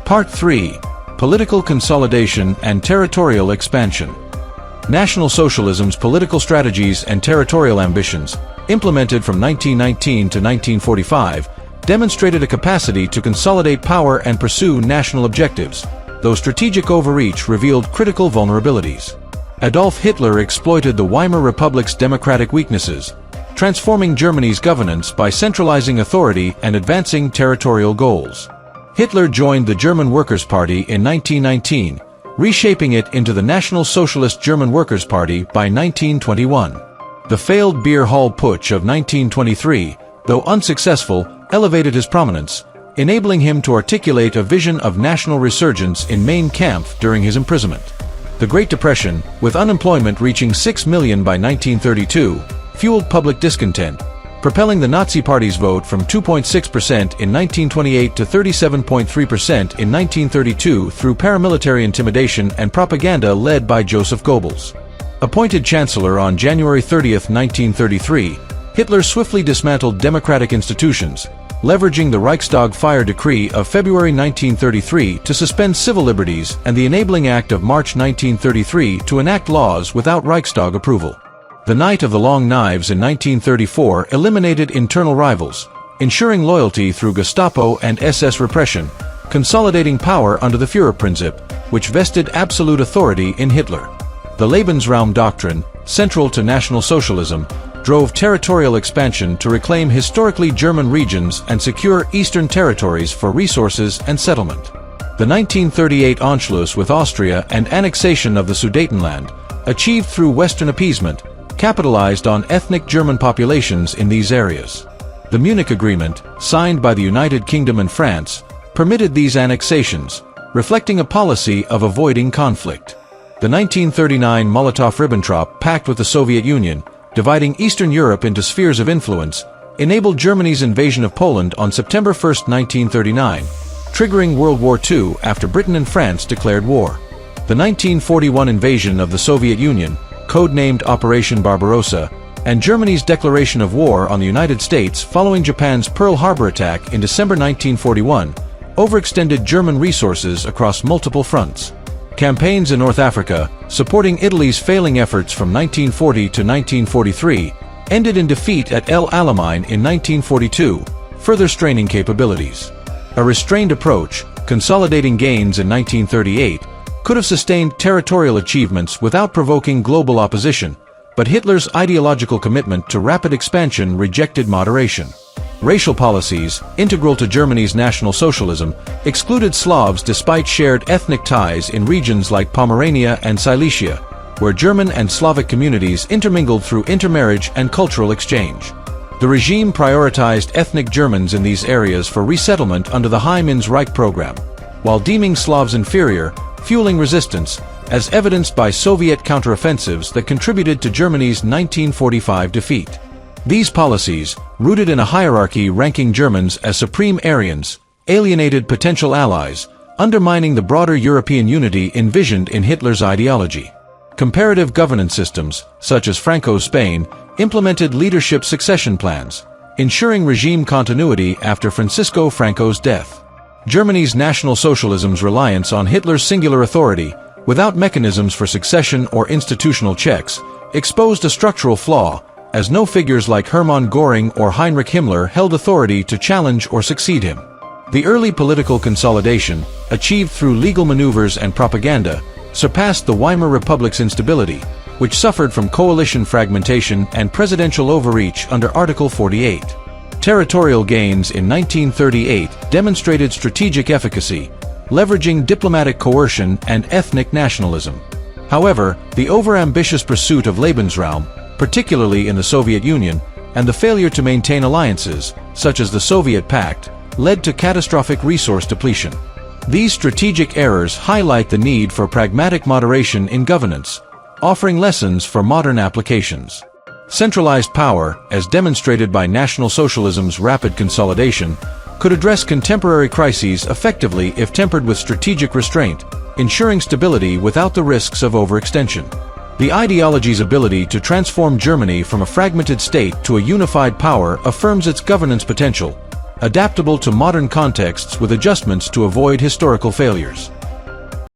Part 3. Political Consolidation and Territorial Expansion. National Socialism's political strategies and territorial ambitions, implemented from 1919 to 1945, demonstrated a capacity to consolidate power and pursue national objectives, though strategic overreach revealed critical vulnerabilities. Adolf Hitler exploited the Weimar Republic's democratic weaknesses, transforming Germany's governance by centralizing authority and advancing territorial goals. Hitler joined the German Workers' Party in 1919, reshaping it into the National Socialist German Workers' Party by 1921. The failed beer hall putsch of 1923, though unsuccessful, elevated his prominence, enabling him to articulate a vision of national resurgence in Mein Kampf during his imprisonment. The Great Depression, with unemployment reaching 6 million by 1932, fueled public discontent, propelling the Nazi Party's vote from 2.6% in 1928 to 37.3% in 1932 through paramilitary intimidation and propaganda led by Joseph Goebbels. Appointed Chancellor on January 30, 1933, Hitler swiftly dismantled democratic institutions, leveraging the Reichstag fire decree of February 1933 to suspend civil liberties and the Enabling Act of March 1933 to enact laws without Reichstag approval. The Night of the Long Knives in 1934 eliminated internal rivals, ensuring loyalty through Gestapo and SS repression, consolidating power under the Führerprinzip, which vested absolute authority in Hitler. The Lebensraum doctrine, central to National Socialism, drove territorial expansion to reclaim historically German regions and secure eastern territories for resources and settlement. The 1938 Anschluss with Austria and annexation of the Sudetenland, achieved through Western appeasement, capitalized on ethnic German populations in these areas. The Munich Agreement, signed by the United Kingdom and France, permitted these annexations, reflecting a policy of avoiding conflict. The 1939 Molotov-Ribbentrop Pact with the Soviet Union, dividing Eastern Europe into spheres of influence, enabled Germany's invasion of Poland on September 1, 1939, triggering World War II after Britain and France declared war. The 1941 invasion of the Soviet Union, codenamed Operation Barbarossa, and Germany's declaration of war on the United States following Japan's Pearl Harbor attack in December 1941, overextended German resources across multiple fronts. Campaigns in North Africa, supporting Italy's failing efforts from 1940 to 1943, ended in defeat at El Alamein in 1942, further straining capabilities. A restrained approach, consolidating gains in 1938, could have sustained territorial achievements without provoking global opposition, but Hitler's ideological commitment to rapid expansion rejected moderation. Racial policies, integral to Germany's National Socialism, excluded Slavs despite shared ethnic ties in regions like Pomerania and Silesia, where German and Slavic communities intermingled through intermarriage and cultural exchange. The regime prioritized ethnic Germans in these areas for resettlement under the Hyman's Reich program, while deeming Slavs inferior, fueling resistance, as evidenced by Soviet counteroffensives that contributed to Germany's 1945 defeat. These policies, rooted in a hierarchy ranking Germans as supreme Aryans, alienated potential allies, undermining the broader European unity envisioned in Hitler's ideology. Comparative governance systems, such as Franco's Spain, implemented leadership succession plans, ensuring regime continuity after Francisco Franco's death. Germany's National Socialism's reliance on Hitler's singular authority, without mechanisms for succession or institutional checks, exposed a structural flaw, as no figures like Hermann Göring or Heinrich Himmler held authority to challenge or succeed him. The early political consolidation, achieved through legal maneuvers and propaganda, surpassed the Weimar Republic's instability, which suffered from coalition fragmentation and presidential overreach under Article 48. Territorial gains in 1938 demonstrated strategic efficacy, leveraging diplomatic coercion and ethnic nationalism. However, the overambitious pursuit of Lebensraum, particularly in the Soviet Union, and the failure to maintain alliances, such as the Soviet Pact, led to catastrophic resource depletion. These strategic errors highlight the need for pragmatic moderation in governance, offering lessons for modern applications. Centralized power, as demonstrated by National Socialism's rapid consolidation, could address contemporary crises effectively if tempered with strategic restraint, ensuring stability without the risks of overextension. The ideology's ability to transform Germany from a fragmented state to a unified power affirms its governance potential, adaptable to modern contexts with adjustments to avoid historical failures.